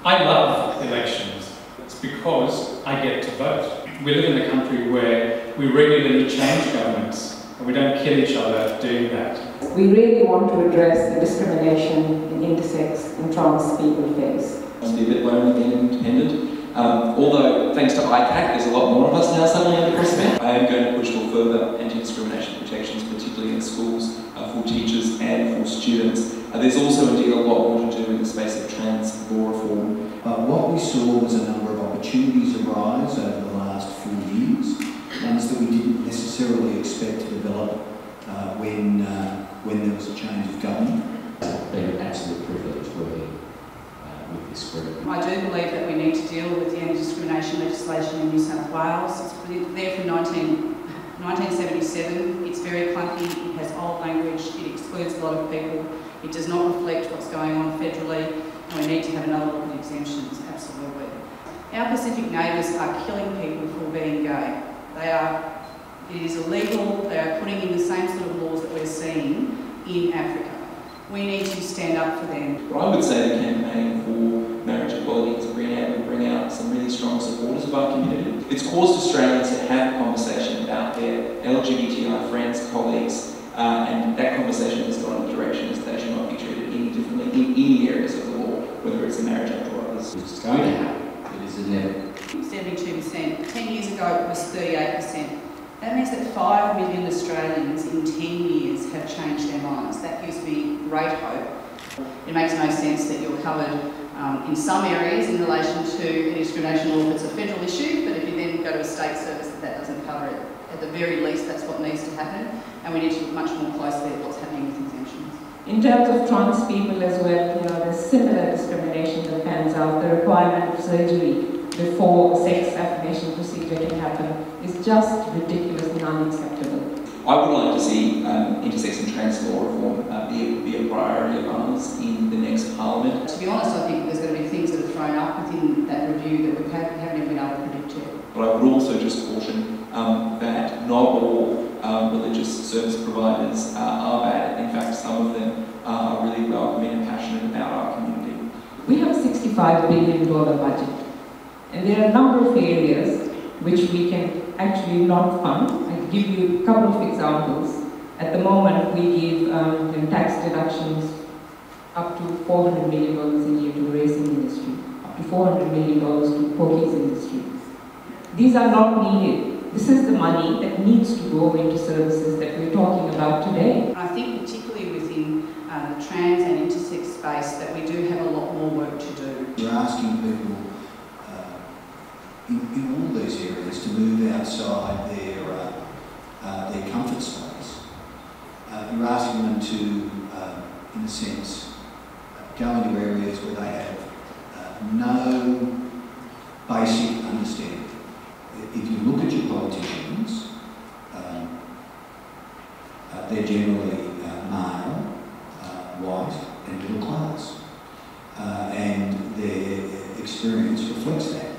I love elections. It's because I get to vote. We live in a country where we regularly change governments and we don't kill each other doing that. We really want to address the discrimination in intersex and trans people face. Must be a bit lonely being independent. Although, thanks to ICAC, there's a lot more of us now suddenly under CrossFit. I am going to push for further anti-discrimination protections, particularly in schools, for teachers and for students. There's also indeed a lot more to do in the space of trans law reform. What we saw was a number of opportunities arise over the last 4 years, ones that we didn't necessarily expect to develop when there was a change of government. It's been an absolute privilege working with this group. I do believe that we need to deal with the anti-discrimination legislation in New South Wales. It's there from 1977. It's very clunky, it has old language, it excludes a lot of people, it does not reflect what's going on federally, and we need to have another look at exemptions, absolutely. Our Pacific neighbours are killing people for being gay. It is illegal, they are putting in the same sort of laws that we're seeing in Africa. We need to stand up for them. Well, I would say the campaign for marriage equality has bring out some really strong supporters of our community. It's caused Australians to have a conversation about their LGBTI friends, colleagues, and that conversation has gone in the direction as they should not be treated any differently in any areas of the law, whether it's a marriage act or others. It's going to happen. It is inevitable. 72%. 10 years ago it was 38%. That means that 5 million Australians in 10 years have changed their minds. That gives me great hope. It makes no sense that you're covered in some areas in relation to discrimination law if it's a federal issue, but if you then go to a state service that doesn't cover it. At the very least, that's what needs to happen, and we need to look much more closely at what's happening with exemptions. In terms of trans people as well, there's similar discrimination that pans out. The requirement of surgery before a sex affirmation procedure can happen is just ridiculous and unacceptable. I would like to see intersex and trans law reform be a priority of ours in the next Parliament. To be honest, I think there's going to be things that are thrown up within that review that we haven't even been able to predict yet. But I would also just caution that not all religious service providers are bad. In fact, some of them are really welcoming and passionate about our community. We have a $65 billion budget, and there are a number of areas which we can actually not fund. I'll give you a couple of examples. At the moment, we give tax deductions up to $400 million a year to the racing industry, up to $400 million to pokies industry. These are not needed. This is the money that needs to go into services that we're talking about today. I think particularly within the trans and intersex space that we do have a lot more work to do. We're asking people in all these areas to move outside their comfort space. You're asking them to, in a sense, go into areas where they have no basic understanding. If you look at your politicians, they're generally male, white and middle class, and their experience reflects that.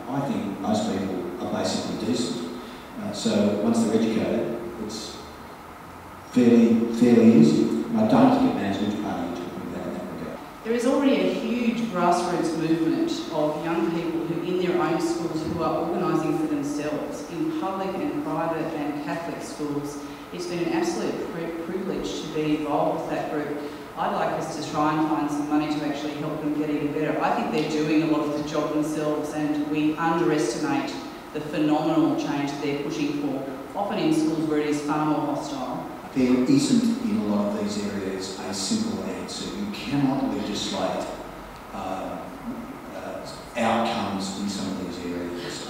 I think most people are basically decent, so once they're educated, it's fairly easy. I don't think it matters which party you're talking about in that regard. There is already a huge grassroots movement of young people who, in their own schools, who are organising for themselves in public and private and Catholic schools. It's been an absolute privilege to be involved with that group. I'd like us to try and find some money to actually help them get even better. I think they're doing a lot of the job themselves, and we underestimate the phenomenal change they're pushing for, often in schools where it is far more hostile. There isn't in a lot of these areas a simple answer. You cannot legislate outcomes in some of these areas.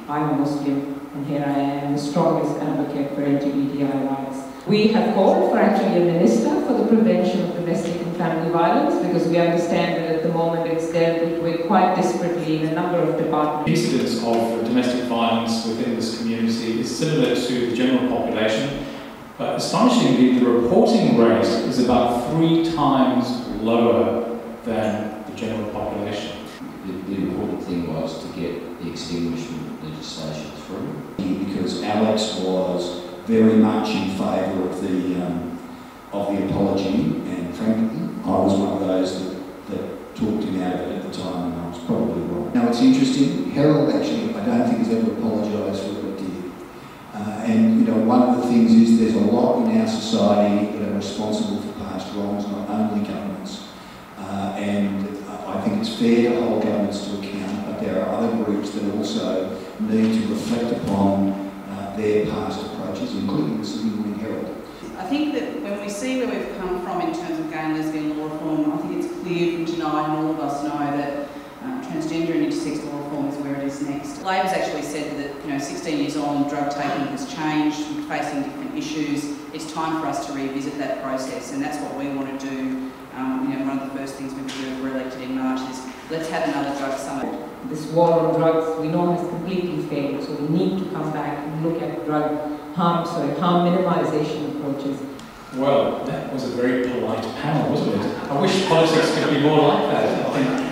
I'm a Muslim, and here I am, the strongest advocate for LGBTI rights. We have called for actually a minister for the prevention of domestic and family violence, because we understand that at the moment it's dealt with quite disparately in a number of departments. The incidence of domestic violence within this community is similar to the general population, but astonishingly the reporting rate is about 3 times lower than the general population. The important thing was to get the extinguishment legislation through. Because Alex was very much in favour of the apology, and frankly, I was one of those that talked him out of it at the time, and I was probably wrong. Now, it's interesting, Herald actually, I don't think has ever apologised for what it did. And, you know, one of the things is there's a lot in our society that are responsible for past wrongs, not only governments. And I think it's fair to hold governments to account, but there are other groups that also need to reflect upon their past approaches, including the Sydney Morning Herald. I think that when we see where we've come from in terms of gay and lesbian law reform, I think it's clear from tonight, and all of us know that transgender and intersex law reform is where it is next. Labor's actually said that 16 years on, drug taking has changed, we're facing different issues. It's time for us to revisit that process, and that's what we want to do. One of the first things we do if we're elected in March is let's have another drug summit. This war on drugs we know has completely failed, so we need to come back and look at harm minimisation approaches. Well, that was a very polite panel, wasn't it? I wish politics could be more like that. I think